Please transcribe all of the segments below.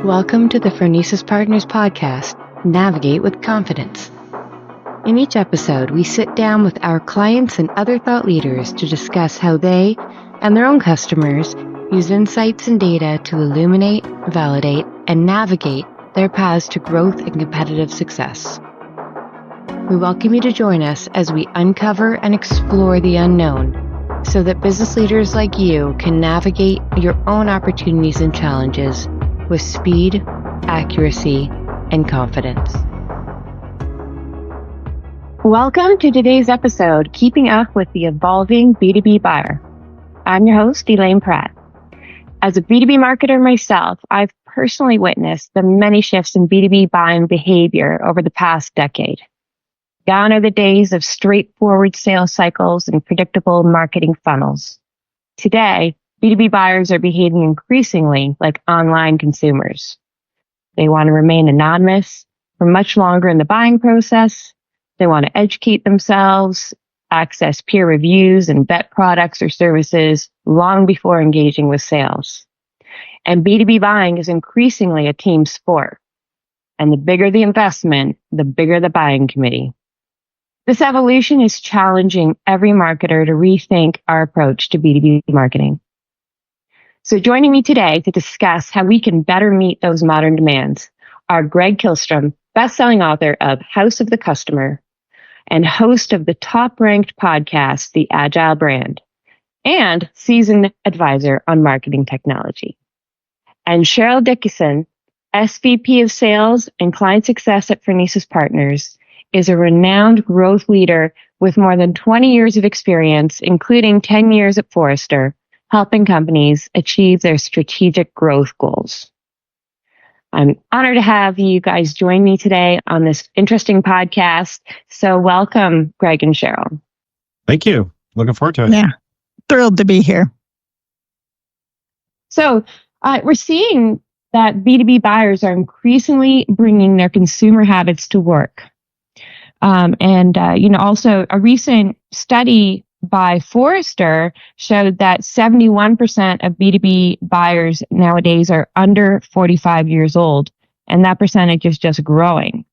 Welcome to the Phronesis Partners podcast, Navigate with Confidence. In each episode, we sit down with our clients and other thought leaders to discuss how they and their own customers use insights and data to illuminate, validate, and navigate their paths to growth and competitive success. We welcome you to join us as we uncover and explore the unknown so that business leaders like you can navigate your own opportunities and challenges with speed, accuracy, and confidence. Welcome to today's episode, Keeping Up with the Evolving B2B Buyer. I'm your host, Elaine Pratt. As a B2B marketer myself, I've personally witnessed the many shifts in B2B buying behavior over the past decade. Gone are the days of straightforward sales cycles and predictable marketing funnels. Today, B2B buyers are behaving increasingly like online consumers. They want to remain anonymous for much longer in the buying process. They want to educate themselves, access peer reviews, and vet products or services long before engaging with sales. And B2B buying is increasingly a team sport. And the bigger the investment, the bigger the buying committee. This evolution is challenging every marketer to rethink our approach to B2B marketing. So joining me today to discuss how we can better meet those modern demands are Greg Kilstrom, best-selling author of House of the Customer and host of the top-ranked podcast, The Agile Brand, and seasoned advisor on marketing technology. And Cheryl Dickinson, SVP of Sales and Client Success at Phronesis Partners, is a renowned growth leader with more than 20 years of experience, including 10 years at Forrester, helping companies achieve their strategic growth goals. I'm honored to have you guys join me today on this interesting podcast. So welcome, Greg and Cheryl. Thank you. Looking forward to it. Yeah, thrilled to be here. So we're seeing that B2B buyers are increasingly bringing their consumer habits to work. Also a recent study by Forrester showed that 71% of B2B buyers nowadays are under 45 years old, and that percentage is just growing.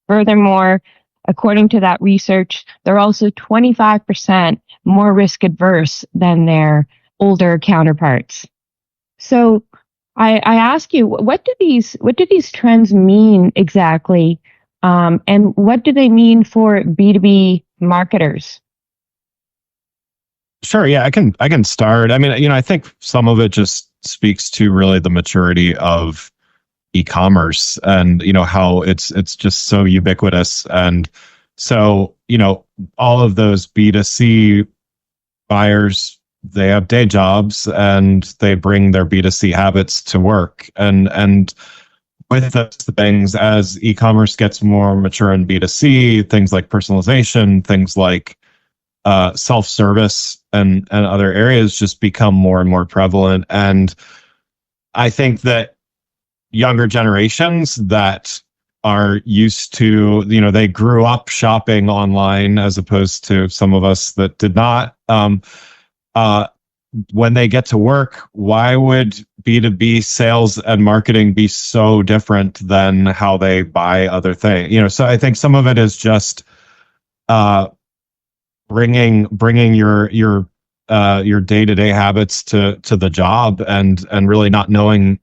Furthermore, according to that research, they're also 25% more risk adverse than their older counterparts. So I ask you, what do these trends mean exactly? And what do they mean for B2B marketers? Sure. Yeah, I can start. I mean, I think some of it just speaks to really the maturity of e-commerce and, how it's just so ubiquitous. And so, all of those B2C buyers, they have day jobs and they bring their B2C habits to work. And with those things, as e-commerce gets more mature in B2C, things like personalization, things like self-service and other areas just become more and more prevalent. And I think that younger generations that are used to, they grew up shopping online as opposed to some of us that did not. When they get to work, why would B2B sales and marketing be so different than how they buy other things? So I think some of it is just bringing your day-to-day habits to the job and really not knowing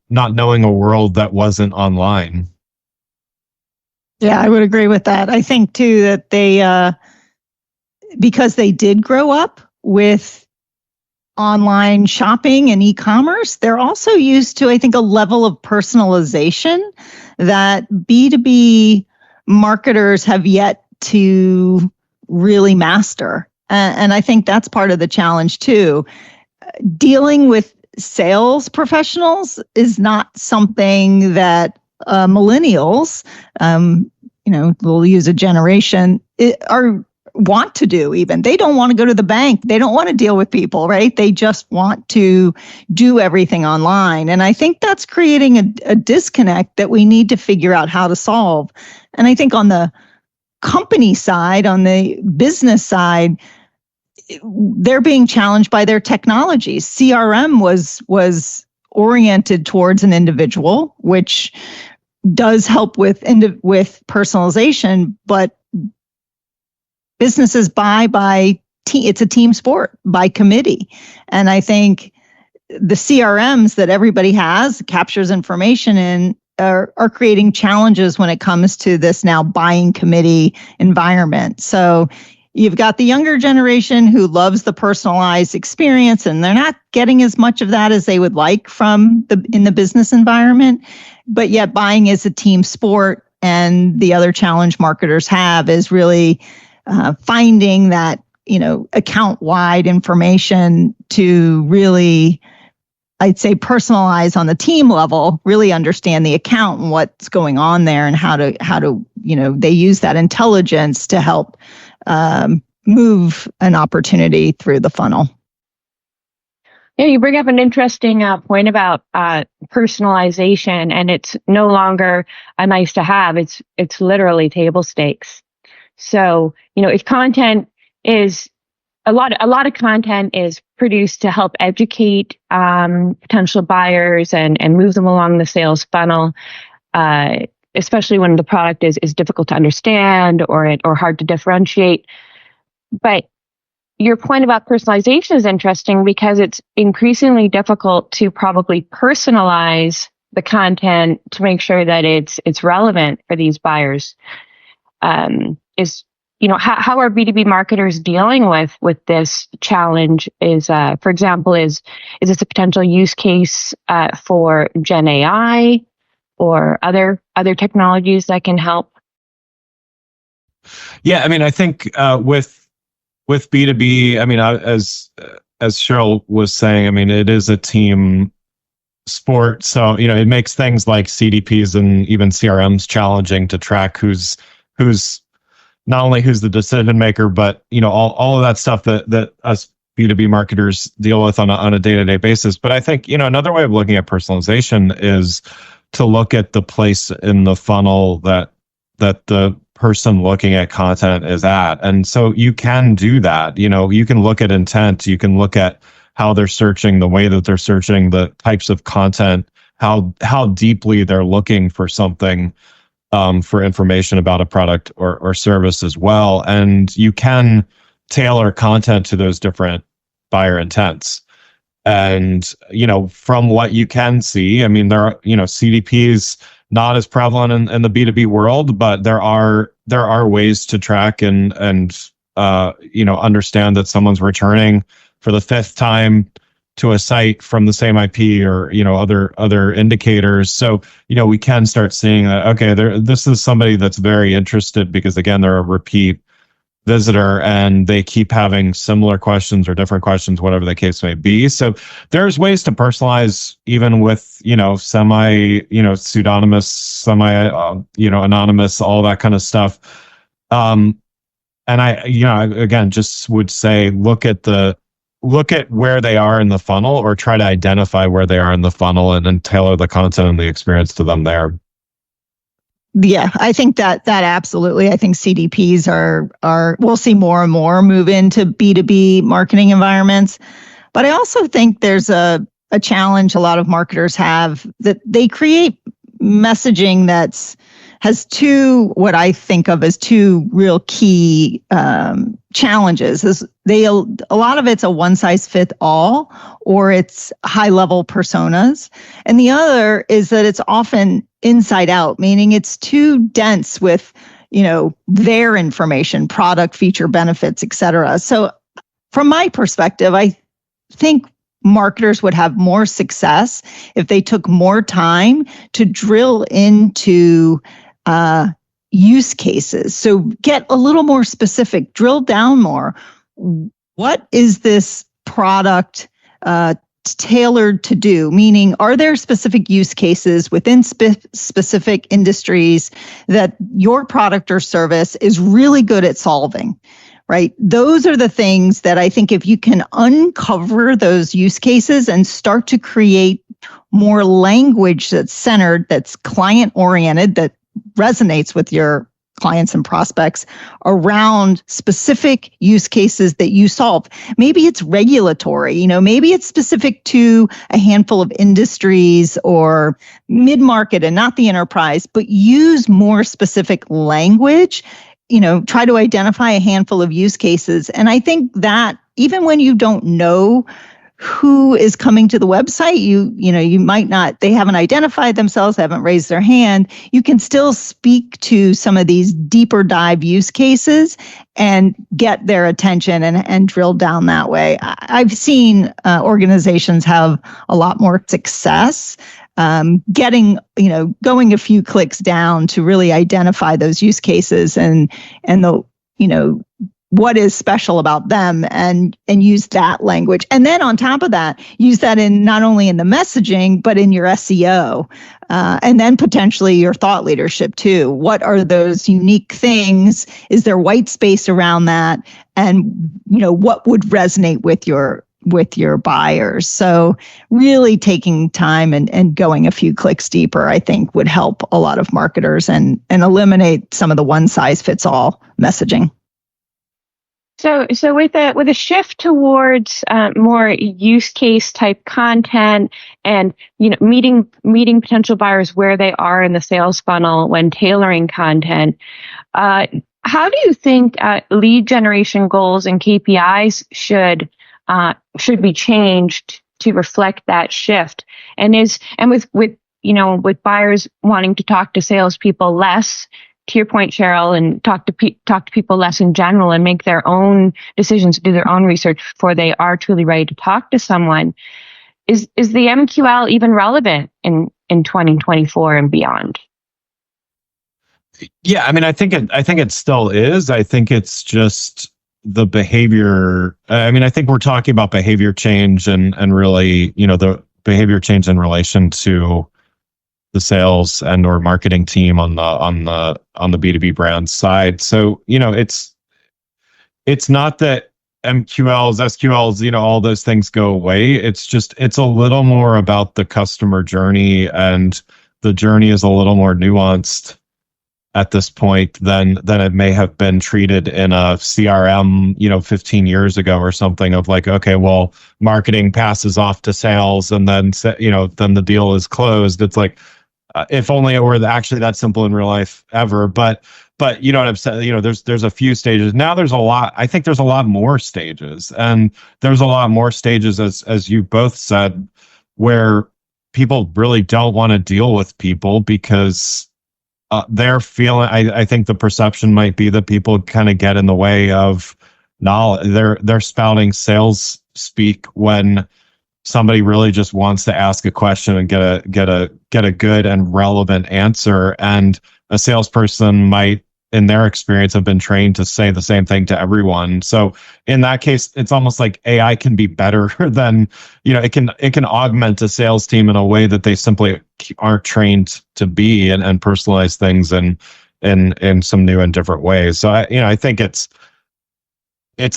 a world that wasn't online. Yeah, I would agree with that. I think too that they because they did grow up with online shopping and e-commerce, they're also used to, I think, a level of personalization that B2B marketers have yet to really master. And I think that's part of the challenge too. Dealing with sales professionals is not something that millennials, we'll use a generation, want to do even. They don't want to go to the bank. They don't want to deal with people, right? They just want to do everything online. And I think that's creating a disconnect that we need to figure out how to solve. And I think on the company side, on the business side, they're being challenged by their technologies. CRM was oriented towards an individual, which does help with personalization, but businesses buy by it's a team sport by committee. And I think the CRMs that everybody has captures information in are creating challenges when it comes to this now buying committee environment. So you've got the younger generation who loves the personalized experience, and they're not getting as much of that as they would like in the business environment. But yet buying is a team sport, and the other challenge marketers have is really finding that, account-wide information to really, I'd say, personalize on the team level, really understand the account and what's going on there, and how to they use that intelligence to help move an opportunity through the funnel. Yeah, you bring up an interesting point about personalization, and it's no longer a nice to have. It's literally table stakes. So, if content is a lot of content is produced to help educate potential buyers and move them along the sales funnel, especially when the product is difficult to understand or hard to differentiate. But your point about personalization is interesting because it's increasingly difficult to probably personalize the content to make sure that it's relevant for these buyers. How are B2B marketers dealing with this challenge? For example, is this a potential use case for Gen AI or other technologies that can help? Yeah, I think with B2B, as Cheryl was saying, it is a team sport. So, it makes things like CDPs and even CRMs challenging to track who's not only who's the decision maker, but, all of that stuff that us B2B marketers deal with on a day-to-day basis. But I think, another way of looking at personalization is to look at the place in the funnel that the person looking at content is at. And so you can do that. You can look at intent, you can look at how they're searching, the way that they're searching, the types of content, how deeply they're looking for something, for information about a product or service as well. And you can tailor content to those different buyer intents. And, from what you can see, there are, CDPs not as prevalent in the B2B world, but there are ways to track and understand that someone's returning for the fifth time to a site from the same IP or other indicators. So we can start seeing that, okay, this is somebody that's very interested because, again, they're a repeat visitor and they keep having similar questions or different questions, whatever the case may be. So there's ways to personalize even with, semi, pseudonymous, semi, anonymous, all that kind of stuff. And I, again, just would say, look at where they are in the funnel, or try to identify where they are in the funnel and then tailor the content and the experience to them there. Yeah, I think that absolutely. I think CDPs are we'll see more and more move into B2B marketing environments. But I also think there's a challenge a lot of marketers have, that they create messaging has what I think of as two real key challenges. A lot of it's a one size fits all, or it's high level personas. And the other is that it's often inside out, meaning it's too dense with, their information, product, feature, benefits, et cetera. So from my perspective, I think marketers would have more success if they took more time to drill into use cases. So get a little more specific, drill down more. What is this product tailored to do? Meaning, are there specific use cases within specific industries that your product or service is really good at solving? Right? Those are the things that I think if you can uncover those use cases and start to create more language that's centered, that's client oriented, that resonates with your clients and prospects around specific use cases that you solve. Maybe it's regulatory, maybe it's specific to a handful of industries or mid-market and not the enterprise, but use more specific language, try to identify a handful of use cases. And I think that even when you don't know who is coming to the website, you might not, they haven't identified themselves, haven't raised their hand, you can still speak to some of these deeper dive use cases and get their attention and drill down that way. I've seen organizations have a lot more success getting, going a few clicks down to really identify those use cases and the, what is special about them and use that language. And then on top of that, use that in not only in the messaging, but in your SEO, and then potentially your thought leadership too. What are those unique things? Is there white space around that? And, what would resonate with your buyers? So really taking time and going a few clicks deeper, I think would help a lot of marketers and eliminate some of the one size fits all messaging. So with a shift towards more use case type content and meeting potential buyers where they are in the sales funnel when tailoring content, how do you think lead generation goals and KPIs should be changed to reflect that shift? And with buyers wanting to talk to salespeople less, to your point, Cheryl, and talk to people less in general and make their own decisions, do their own research before they are truly ready to talk to someone. Is the MQL even relevant in 2024 and beyond? Yeah, I mean, I think it still is. I think it's just the behavior. I mean, I think we're talking about behavior change and really, the behavior change in relation to the sales and or marketing team on the B2B brand side. So, it's not that MQLs, SQLs, all those things go away. It's a little more about the customer journey, and the journey is a little more nuanced at this point than it may have been treated in a CRM, 15 years ago or something, of like, okay, well, marketing passes off to sales and then, then the deal is closed. It's like, if only it were actually that simple in real life ever. But you know what I'm saying? There's a few stages. Now there's a lot. I think there's a lot more stages, and there's a lot more stages, as you both said, where people really don't want to deal with people because they're feeling. I think the perception might be that people kind of get in the way of knowledge. They're spouting sales speak when somebody really just wants to ask a question and get a good and relevant answer. And a salesperson might, in their experience, have been trained to say the same thing to everyone. So in that case, it's almost like AI can be better than, it can augment a sales team in a way that they simply aren't trained to be, and personalize things in some new and different ways. So I think it's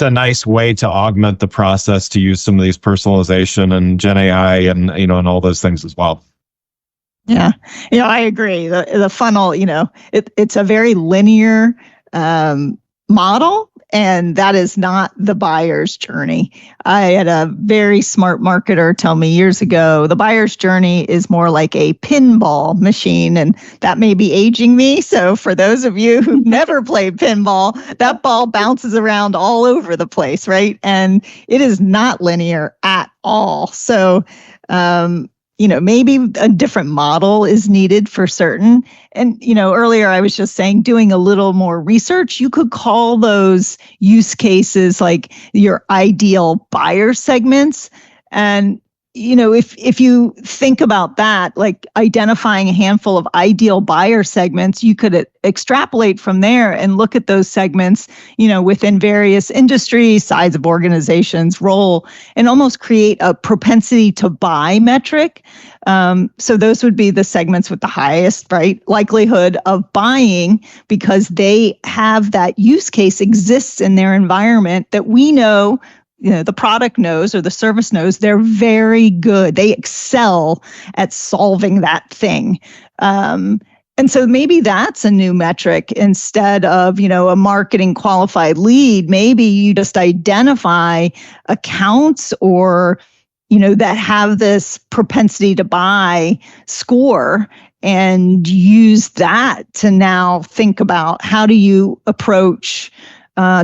a nice way to augment the process to use some of these personalization and Gen AI and, and all those things as well. Yeah. I agree. The funnel, it's a very linear model, and that is not the buyer's journey. I had a very smart marketer tell me years ago, the buyer's journey is more like a pinball machine, and that may be aging me. So for those of you who've never played pinball, that ball bounces around all over the place, right? And it is not linear at all. So, maybe a different model is needed for certain. And, earlier I was just saying, doing a little more research, you could call those use cases like your ideal buyer segments. And, if you think about that, like identifying a handful of ideal buyer segments, you could extrapolate from there and look at those segments, within various industries, size of organizations, role, and almost create a propensity to buy metric. So those would be the segments with the highest, right, likelihood of buying, because they have that use case exists in their environment that we know, the product knows or the service knows they're very good. They excel at solving that thing. And so maybe that's a new metric instead of, a marketing qualified lead. Maybe you just identify accounts or, that have this propensity to buy score and use that to now think about how do you approach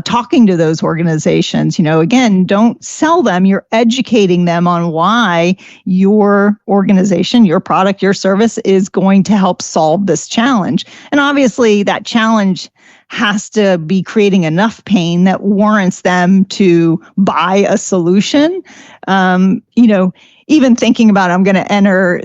talking to those organizations. Again, don't sell them. You're educating them on why your organization, your product, your service is going to help solve this challenge. And obviously that challenge has to be creating enough pain that warrants them to buy a solution. Even thinking about, I'm going to enter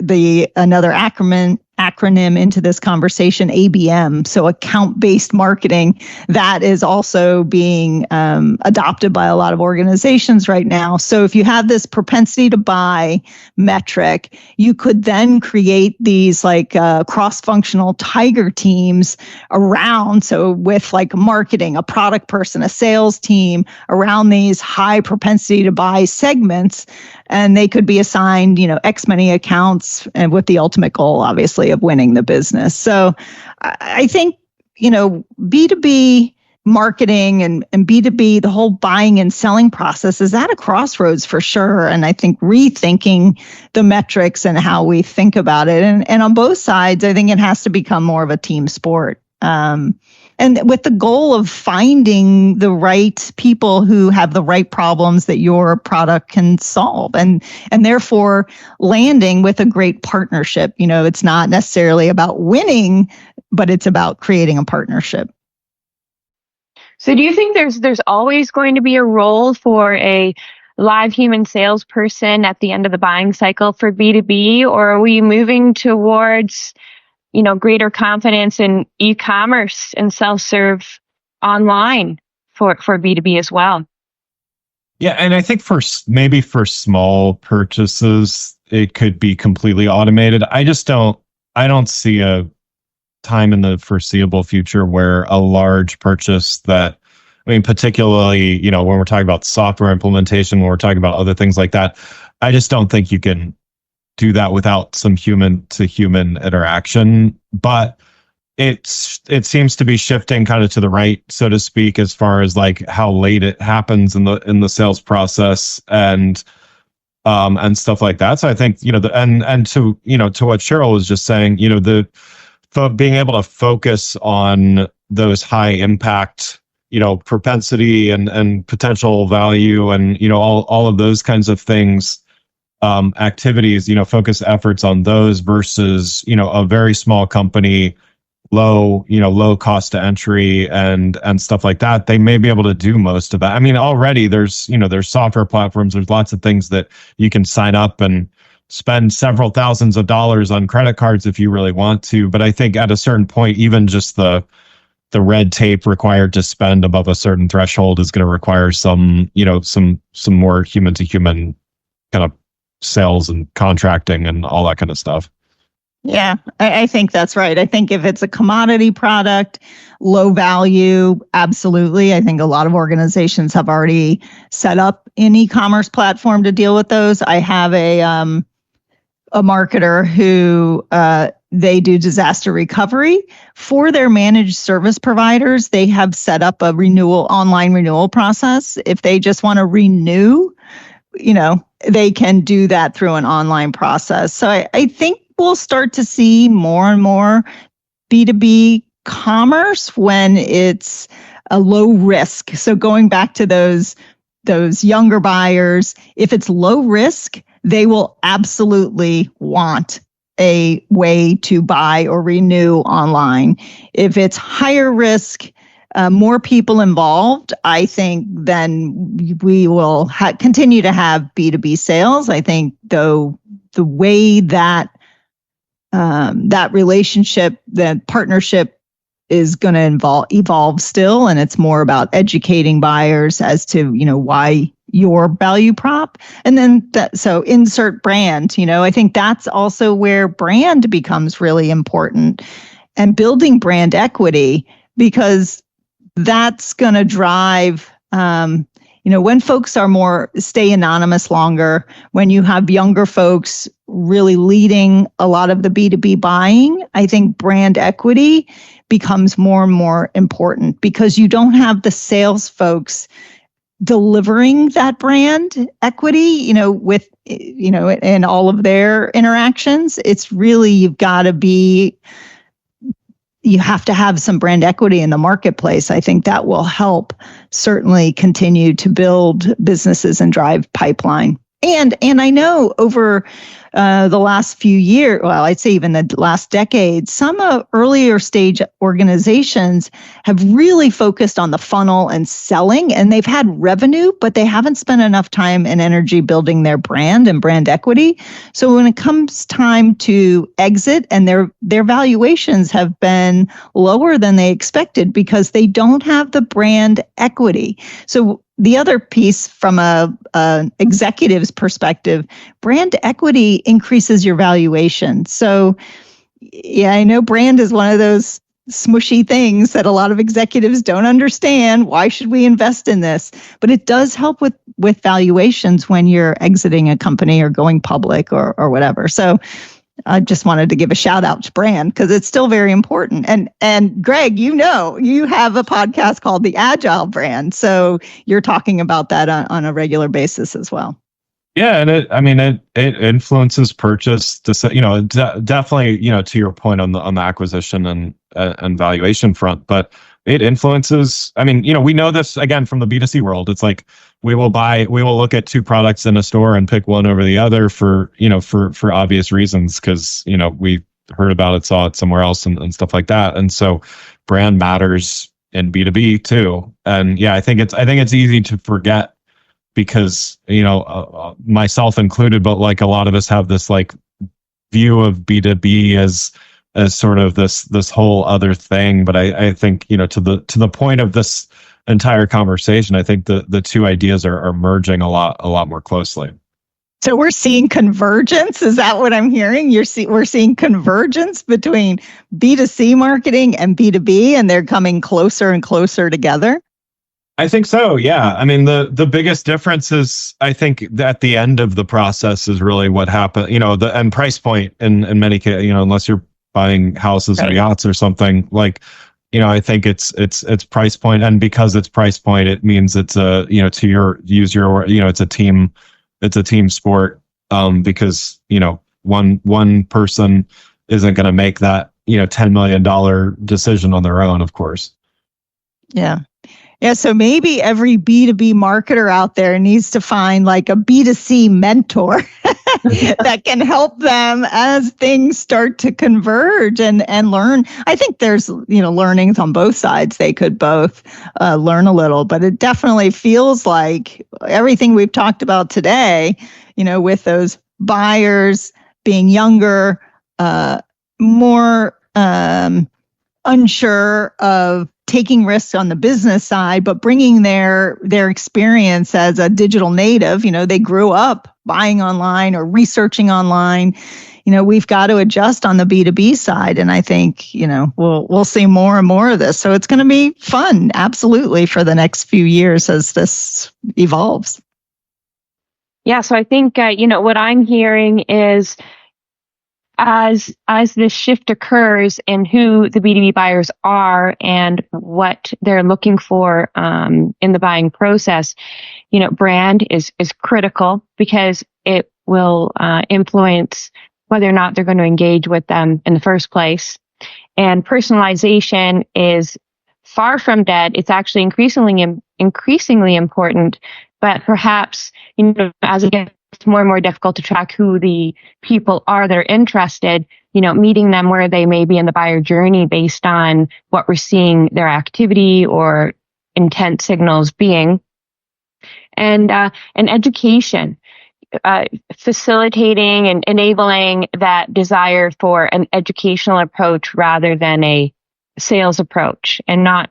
another acronym into this conversation, ABM. So account-based marketing, that is also being adopted by a lot of organizations right now. So if you have this propensity to buy metric, you could then create these cross-functional tiger teams around. So with marketing, a product person, a sales team around these high propensity to buy segments, and they could be assigned, X many accounts, and with the ultimate goal, obviously, of winning the business. So I think, B2B marketing and B2B, the whole buying and selling process is at a crossroads for sure. And I think rethinking the metrics and how we think about it. And on both sides, I think it has to become more of a team sport. And with the goal of finding the right people who have the right problems that your product can solve, and therefore landing with a great partnership. It's not necessarily about winning, but it's about creating a partnership. So do you think there's always going to be a role for a live human salesperson at the end of the buying cycle for B2B, or are we moving towards greater confidence in e-commerce and self-serve online for B2B as well? Yeah, and I think for small purchases, it could be completely automated. I don't see a time in the foreseeable future where a large purchase particularly, when we're talking about software implementation, when we're talking about other things like that, I just don't think you can do that without some human to human interaction. But it seems to be shifting kind of to the right, so to speak, as far as how late it happens in the sales process and stuff like that. So I think, to what Cheryl was just saying, being able to focus on those high impact, propensity and potential value and, all of those kinds of things, activities, focus efforts on those versus, a very small company, low cost to entry and stuff like that. They may be able to do most of that. I mean, already there's software platforms, there's lots of things that you can sign up and spend several thousands of dollars on credit cards if you really want to. But I think at a certain point, even just the red tape required to spend above a certain threshold is going to require some more human to human kind of sales and contracting and all that kind of stuff. Yeah, I think that's right. I think if it's a commodity product, low value, absolutely. I think a lot of organizations have already set up an e-commerce platform to deal with those. I have a marketer who they do disaster recovery for their managed service providers. They have set up a online renewal process. If they just want to renew, they can do that through an online process. So I think we'll start to see more and more B2B commerce when it's a low risk. So going back to those younger buyers, if it's low risk, they will absolutely want a way to buy or renew online. If it's higher risk, more people involved, I think then we will continue to have B2B sales. I think, though, the way that that relationship, that partnership is going to evolve still, and it's more about educating buyers as to, why your value prop. And then so insert brand, I think that's also where brand becomes really important, and building brand equity, because that's going to drive, when folks are stay anonymous longer, when you have younger folks really leading a lot of the B2B buying, I think brand equity becomes more and more important because you don't have the sales folks delivering that brand equity, with, in all of their interactions. It's really, you have to have some brand equity in the marketplace. I think that will help certainly continue to build businesses and drive pipeline. And I know over the last few years, well, I'd say even the last decade, some earlier stage organizations have really focused on the funnel and selling, and they've had revenue, but they haven't spent enough time and energy building their brand and brand equity. So when it comes time to exit, and their valuations have been lower than they expected because they don't have the brand equity. So the other piece from a executive's perspective, brand equity increases your valuation. So yeah, I know brand is one of those smushy things that a lot of executives don't understand. Why should we invest in this? But it does help with valuations when you're exiting a company or going public or whatever. So I just wanted to give a shout out to brand because it's still very important. And Greg, you have a podcast called the Agile Brand. So you're talking about that on a regular basis as well. Yeah, and it influences purchase. Definitely, to your point on the acquisition and valuation front, but it influences. We know this again from the B2C world. It's like we will look at two products in a store and pick one over the other for obvious reasons because we heard about it, saw it somewhere else, and stuff like that. And so, brand matters in B2B too. And yeah, I think it's easy to forget. Because myself included, but like a lot of us have this like view of B2B as sort of this whole other thing. But I think to the point of this entire conversation, I think the two ideas are merging a lot more closely. So we're seeing convergence. Is that what I'm hearing? We're seeing convergence between B2C marketing and B2B, and they're coming closer and closer together. I think so. Yeah. The biggest difference is, I think, at the end of the process is really what happened, and price point in many cases, unless you're buying houses or yachts or something like, I think it's price point. And because it's price point, it means it's it's a team sport. Because, one person isn't going to make that, $10 million decision on their own, of course. Yeah. Yeah, so maybe every B2B marketer out there needs to find like a B2C mentor that can help them as things start to converge and learn. I think there's, learnings on both sides. They could both learn a little, but it definitely feels like everything we've talked about today, with those buyers being younger, more unsure of taking risks on the business side, but bringing their experience as a digital native. They grew up buying online or researching online. We've got to adjust on the B2B side, and I think we'll see more and more of this. So it's going to be fun, absolutely, for the next few years as this evolves. Yeah, so I think what I'm hearing is, as this shift occurs in who the B2B buyers are and what they're looking for in the buying process, brand is critical because it will influence whether or not they're going to engage with them in the first place. And personalization is far from dead. It's actually increasingly important, but perhaps as it gets more and more difficult to track who the people are that are interested, meeting them where they may be in the buyer journey based on what we're seeing their activity or intent signals being. And education, facilitating and enabling that desire for an educational approach rather than a sales approach, and not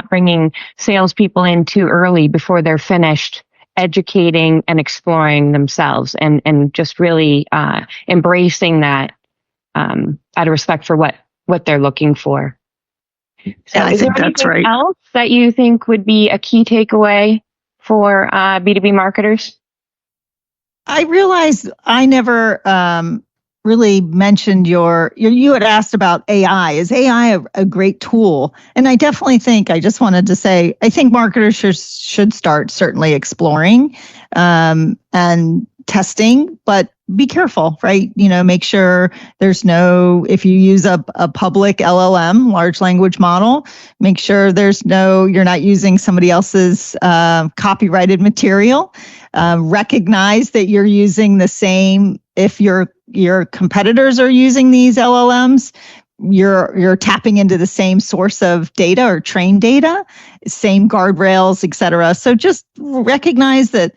bringing salespeople in too early before they're finished educating and exploring themselves, and just really embracing that out of respect for what they're looking for. So I think that's right. Else that you think would be a key takeaway for B2B marketers? I realized I never really mentioned you had asked about AI. Is AI a great tool? And I definitely think, I just wanted to say, I think marketers should start certainly exploring and testing, but be careful, right? Make sure there's if you use a public LLM, large language model, make sure you're not using somebody else's copyrighted material. Recognize that you're using the same, if your competitors are using these LLMs, you're tapping into the same source of data or trained data, same guardrails, et cetera. So just recognize that,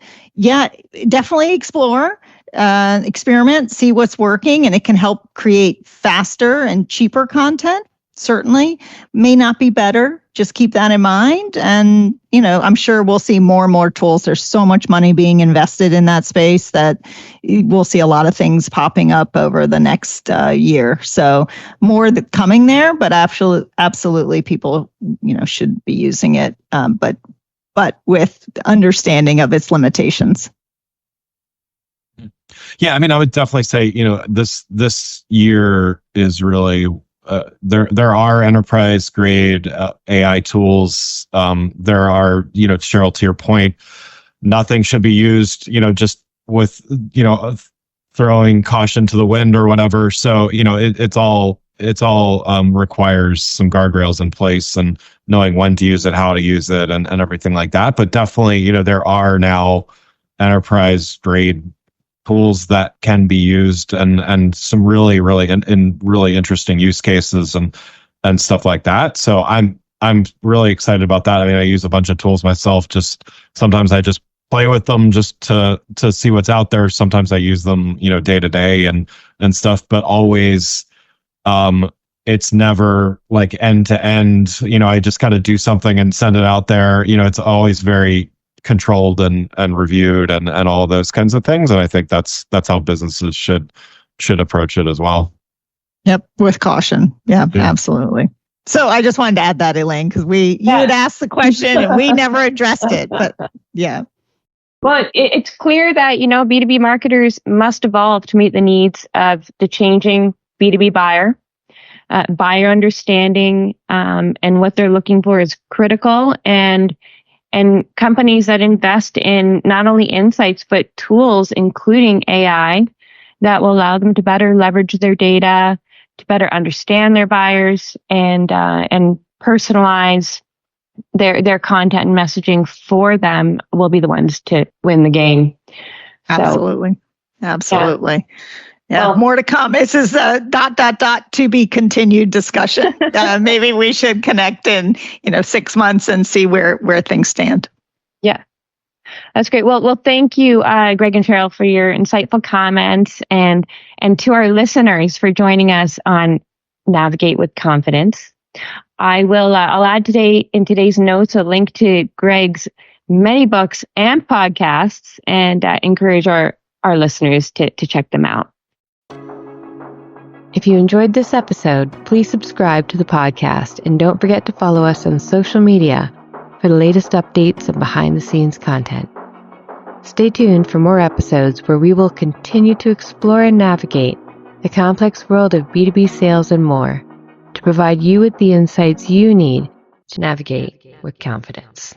definitely explore, experiment, see what's working, and it can help create faster and cheaper content. Certainly may not be better. Just keep that in mind. And, I'm sure we'll see more and more tools. There's so much money being invested in that space that we'll see a lot of things popping up over the next year. So more coming there, but absolutely people, should be using it, but with understanding of its limitations. Yeah, I mean, I would definitely say, this year is really there are enterprise grade AI tools. There are, Cheryl, to your point, nothing should be used, just with, throwing caution to the wind or whatever. So, it's all requires some guardrails in place and knowing when to use it, how to use it, and everything like that. But definitely, there are now enterprise grade tools that can be used and some really really interesting use cases and stuff like that. So I'm really excited about that. I mean, I use a bunch of tools myself. Just sometimes I just play with them just to see what's out there. Sometimes I use them, day to day and stuff, but always it's never like end to end. I just kind of do something and send it out there. It's always very controlled and reviewed and all those kinds of things. And I think that's how businesses should approach it as well. Yep, with caution. Yeah, absolutely. So I just wanted to add that, Elaine, because you had asked the question and we never addressed it. But yeah. Well, it's clear that, B2B marketers must evolve to meet the needs of the changing B2B buyer. Buyer understanding and what they're looking for is critical, and companies that invest in not only insights, but tools, including AI, that will allow them to better leverage their data, to better understand their buyers, and personalize their content and messaging for them, will be the ones to win the game. Absolutely. Yeah, well, more to come. This is a ... to be continued discussion. Maybe we should connect in 6 months and see where things stand. Yeah, that's great. Well, thank you, Greg and Cheryl, for your insightful comments, and to our listeners for joining us on Navigate with Confidence. I'll add in today's notes a link to Greg's many books and podcasts, and encourage our listeners to check them out. If you enjoyed this episode, please subscribe to the podcast, and don't forget to follow us on social media for the latest updates and behind-the-scenes content. Stay tuned for more episodes where we will continue to explore and navigate the complex world of B2B sales and more, to provide you with the insights you need to navigate with confidence.